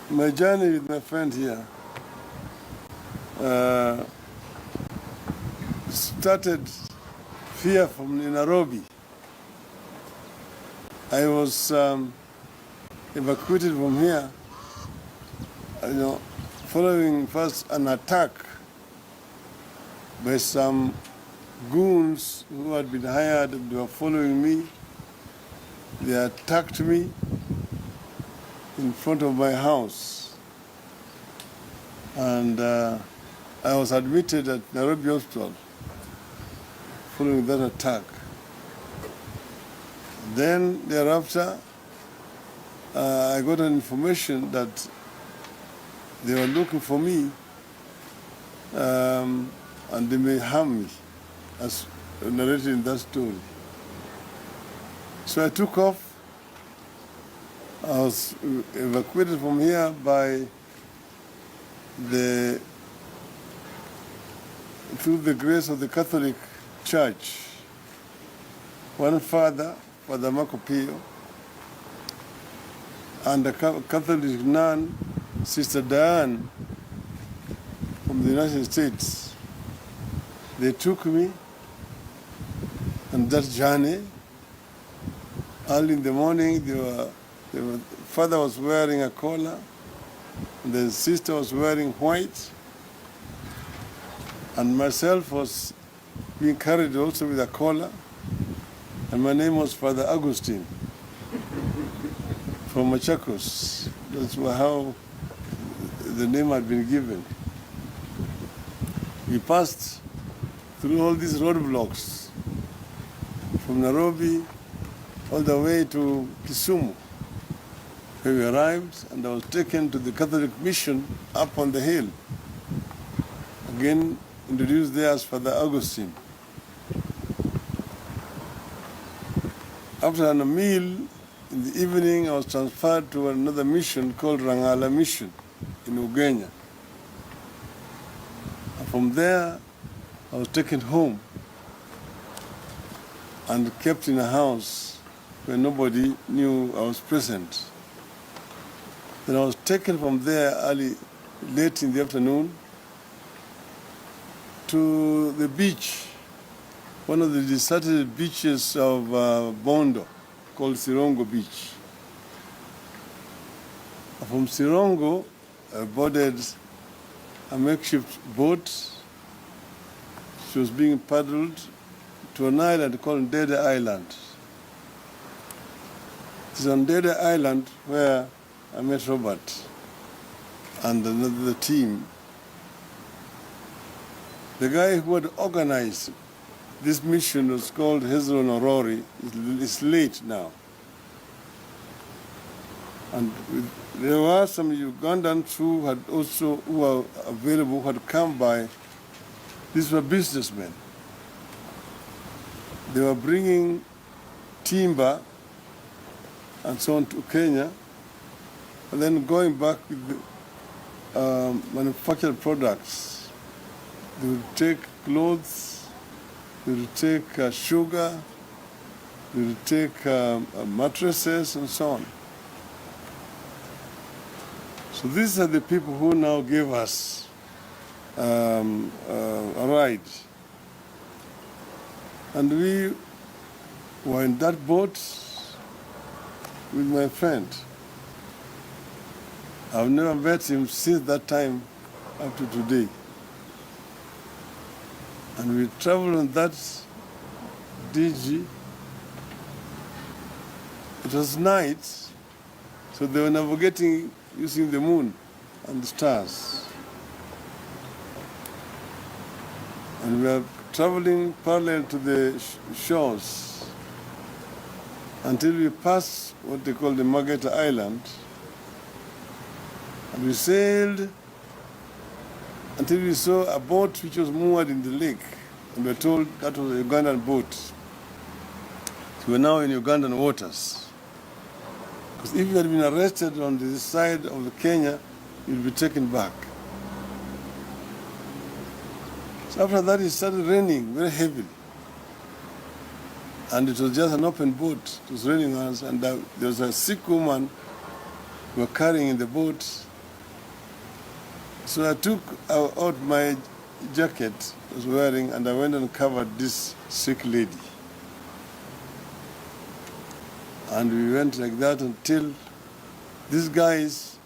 My journey with my friend here started here from Nairobi. I was evacuated from here, following first an attack by some goons who had been hired. They were following me. They attacked me in front of my house, and I was admitted at Nairobi Hospital following that attack. Then thereafter, I got an information that they were looking for me and they may harm me, as narrated in that story. So I took off. I was evacuated from here by through the grace of the Catholic Church. One father, Father Marco Pio, and a Catholic nun, Sister Diane, from the United States. They took me on that journey. Early in the morning, the father was wearing a collar, and the sister was wearing white, and myself was being carried also with a collar, and my name was Father Augustine from Machakos. That's how the name had been given. We passed through all these roadblocks from Nairobi all the way to Kisumu, where we arrived, and I was taken to the Catholic mission up on the hill. Again, introduced there as Father Augustine. After a meal in the evening, I was transferred to another mission called Rangala Mission in Ugenya. And from there, I was taken home and kept in a house where nobody knew I was present. Then I was taken from there late in the afternoon to the beach, one of the deserted beaches of Bondo, called Sirongo Beach. From Sirongo, I boarded a makeshift boat. She was being paddled to an island called Dede Island. It is on Dede Island where I met Robert and another team. The guy who had organized this mission was called Hezron Orori. He's late now. And there were some Ugandans who were available, who had come by. These were businessmen. They were bringing timber and so on to Kenya, and then going back with the, manufactured products. They would take clothes, they would take sugar, they would take mattresses and so on. So these are the people who now gave us a ride. And we were in that boat with my friend. I've never met him since that time up to today. And we traveled on that DG. It was night, so they were navigating using the moon and the stars. And we were traveling parallel to the shores until we passed what they call the Margate Island. And we sailed until we saw a boat which was moored in the lake. And we were told that was a Ugandan boat. So we're now in Ugandan waters. Because if you had been arrested on the side of Kenya, you'd be taken back. So after that, it started raining very heavily. And it was just an open boat. It was raining on us, and there was a sick woman we were carrying in the boat. So I took out my jacket I was wearing and I went and covered this sick lady. And we went like that until these guys,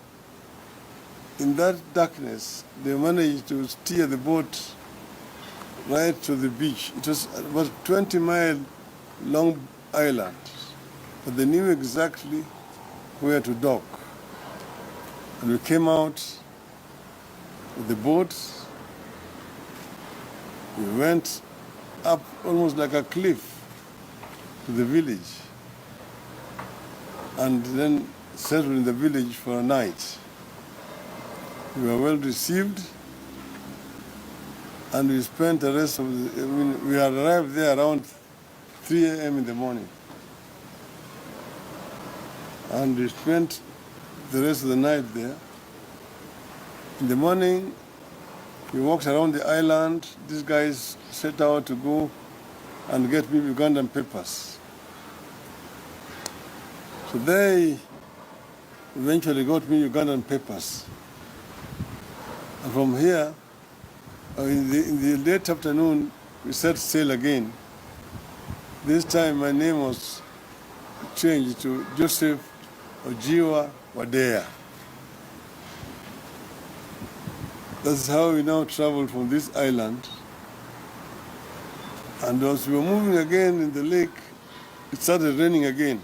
in that darkness, they managed to steer the boat right to the beach. It was about a 20-mile long island, but they knew exactly where to dock. And we came out with the boat. We went up almost like a cliff to the village, and then settled in the village for a night. We were well received, and we spent the rest of the, we had arrived there around 3 a.m. in the morning. And we spent the rest of the night there. In the morning, we walked around the island. These guys set out to go and get me Ugandan papers. So they eventually got me Ugandan papers. And from here, in the late afternoon, we set sail again. This time my name was changed to Joseph Ojiwa Wadea. That's how we now traveled from this island. And as we were moving again in the lake, it started raining again.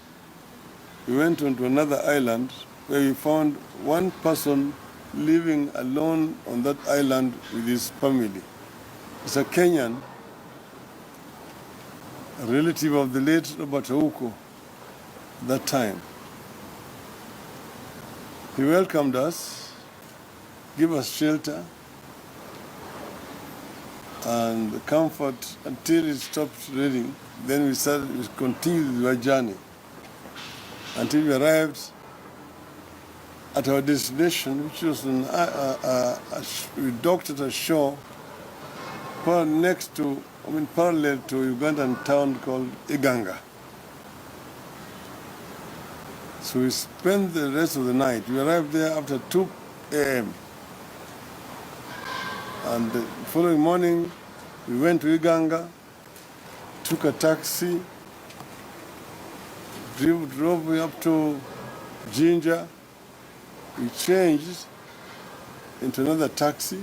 We went on to another island where we found one person living alone on that island with his family. It's a Kenyan, a relative of the late Robert Ouko at that time. He welcomed us, gave us shelter and comfort until it stopped raining. Then we continued our journey until we arrived at our destination, which was we docked at a shore parallel to Ugandan town called Iganga. So we spent the rest of the night. We arrived there after 2 a.m. And the following morning, we went to Iganga, took a taxi, drove up to Jinja. We changed into another taxi,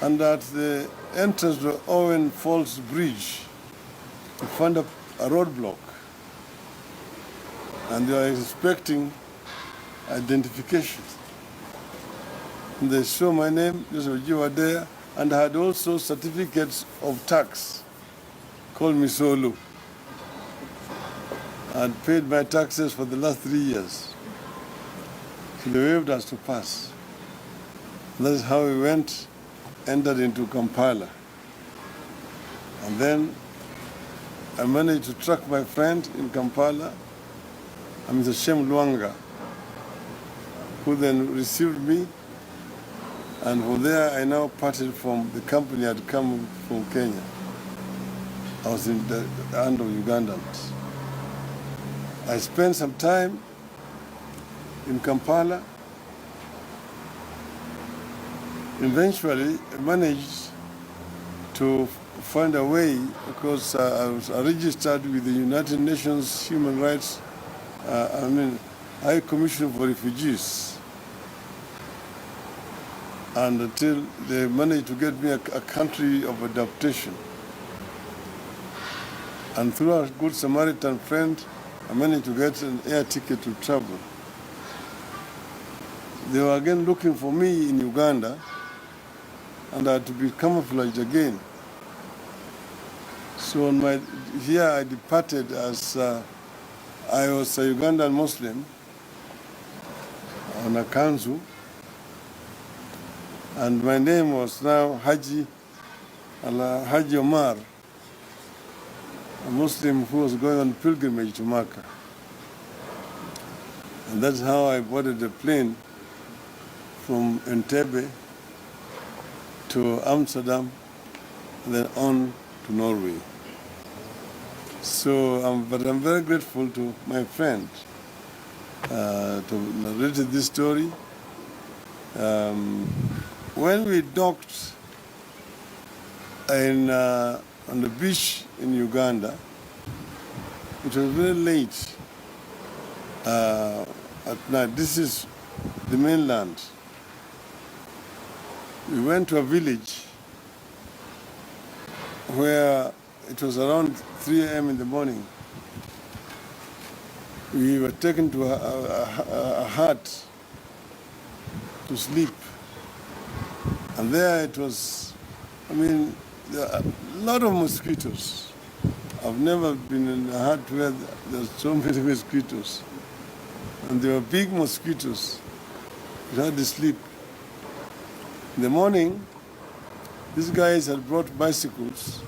and at the entrance to Owen Falls Bridge, we found a roadblock, and they were expecting identification. And they saw my name, Joseph Ojiwa there, and I had also certificates of tax called Misolu. I had paid my taxes for the last 3 years. So they waved us to pass. And that is how we entered into Kampala. And then I managed to track my friend in Kampala, Mr. Shem Luanga, who then received me. And from there, I now parted from the company I had come from Kenya. I was in the hand of Ugandans. I spent some time in Kampala. Eventually, I managed to find a way because I was registered with the United Nations Human Rights, High Commission for Refugees. And until they managed to get me a country of adaptation. And through a good Samaritan friend, I managed to get an air ticket to travel. They were again looking for me in Uganda, and I had to be camouflaged again. So here I departed as I was a Ugandan Muslim on a kanzu, and my name was now Haji Omar, a Muslim who was going on pilgrimage to Makkah. And that's how I boarded the plane from Entebbe to Amsterdam, and then on to Norway. So I'm very grateful to my friend to narrate this story, When we docked on the beach in Uganda, it was very late at night. This is the mainland. We went to a village where it was around 3 a.m. in the morning. We were taken to a hut to sleep. And there it was, there are a lot of mosquitoes. I've never been in a hut where there's so many mosquitoes. And they were big mosquitoes. We had to sleep. In the morning, these guys had brought bicycles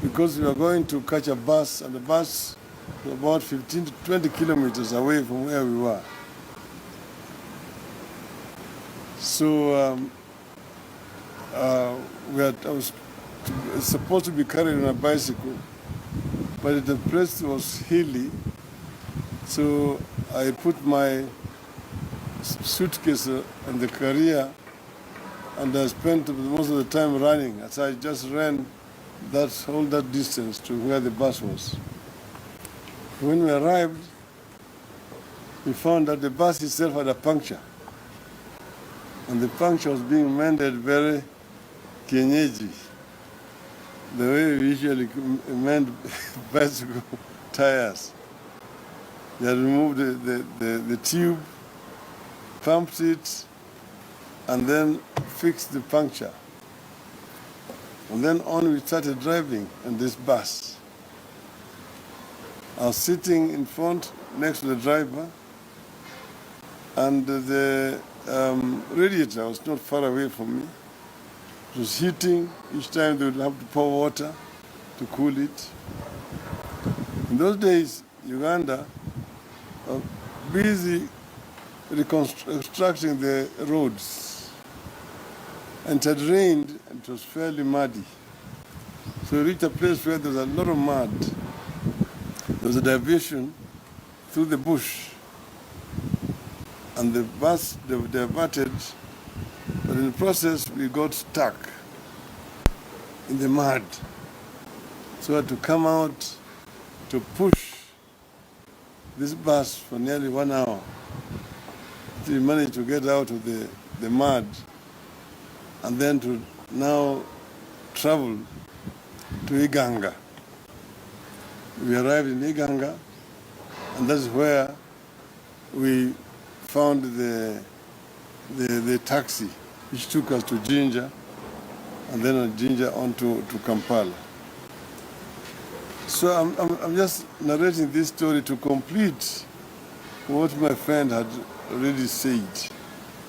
because we were going to catch a bus, and the bus was about 15 to 20 kilometers away from where we were. So I was supposed to be carried on a bicycle, but the place was hilly, so I put my suitcase on the carrier, and I spent most of the time running, as I just ran all that distance to where the bus was. When we arrived, we found that the bus itself had a puncture, and the puncture was being mended very kienyeji, the way we usually mend bicycle tires. They had removed the tube, pumped it, and then fixed the puncture. And then on we started driving in this bus. I was sitting in front next to the driver, and the radiator was not far away from me. It was heating. Each time they would have to pour water to cool it. In those days, Uganda was busy reconstructing the roads. And it had rained, and it was fairly muddy. So we reached a place where there was a lot of mud. There was a diversion through the bush. And the bus diverted, but in the process we got stuck in the mud. So we had to come out to push this bus for nearly 1 hour. We managed to get out of the mud, and then to now travel to Iganga. We arrived in Iganga, and that's where we found the taxi, which took us to Jinja, and then on Jinja on to Kampala. So I'm just narrating this story to complete what my friend had already said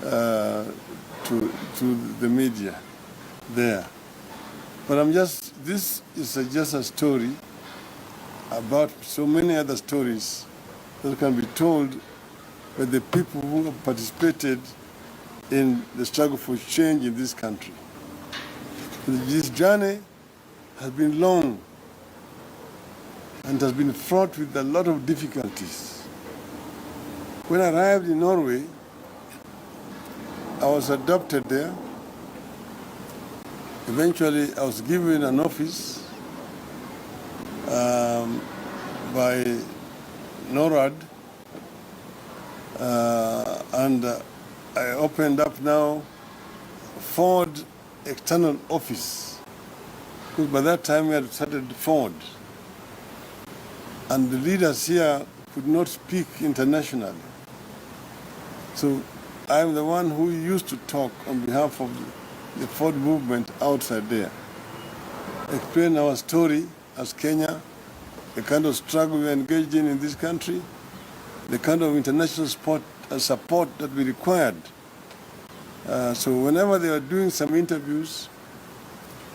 to the media there. But this is just a story about so many other stories that can be told by the people who have participated in the struggle for change in this country. This journey has been long and has been fraught with a lot of difficulties. When I arrived in Norway, I was adopted there. Eventually, I was given an office by NORAD, and I opened up now Ford external office, because by that time we had started Ford, and the leaders here could not speak internationally. So I'm the one who used to talk on behalf of the Ford movement outside there, explain our story as Kenya, the kind of struggle we are engaged in this country, the kind of international support that we required. So whenever they were doing some interviews,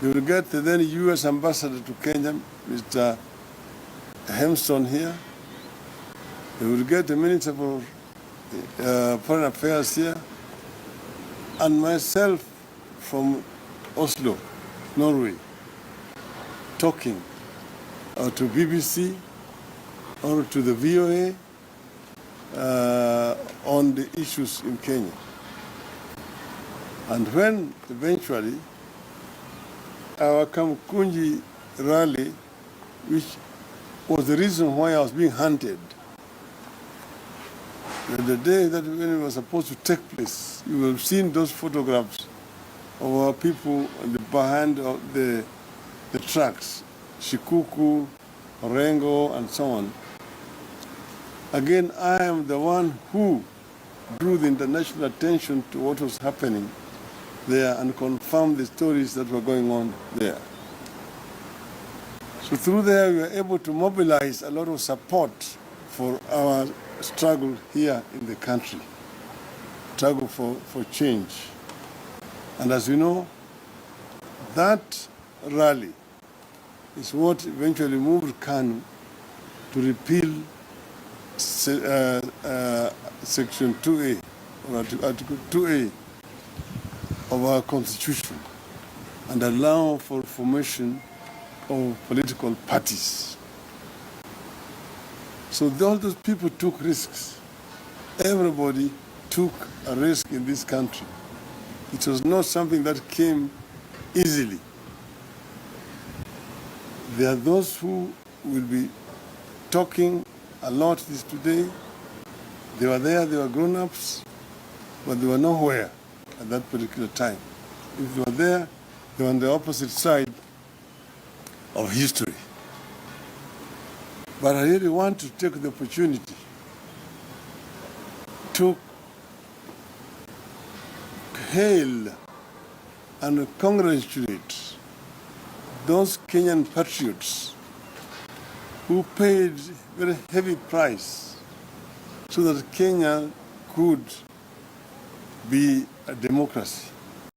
they would get the then U.S. ambassador to Kenya, Mr. Hemston here. They would get the Minister for Foreign Affairs here, and myself from Oslo, Norway, talking to BBC or to the VOA on the issues in Kenya. And when eventually our Kamkunji rally, which was the reason why I was being hunted, the day that when it was supposed to take place, you will have seen those photographs of our people behind the trucks, Shikuku, Orengo, and so on. Again, I am the one who drew the international attention to what was happening there and confirmed the stories that were going on there. So through there, we were able to mobilize a lot of support for our struggle here in the country, struggle for change. And as you know, that rally is what eventually moved Kanu to repeal Section 2A, or Article 2A of our Constitution, and allow for formation of political parties. So all those people took risks. Everybody took a risk in this country. It was not something that came easily. There are those who will be talking a lot this today. They were there, they were grown-ups, but they were nowhere at that particular time. If they were there, they were on the opposite side of history. But I really want to take the opportunity to hail and congratulate those Kenyan patriots who paid very heavy price so that Kenya could be a democracy.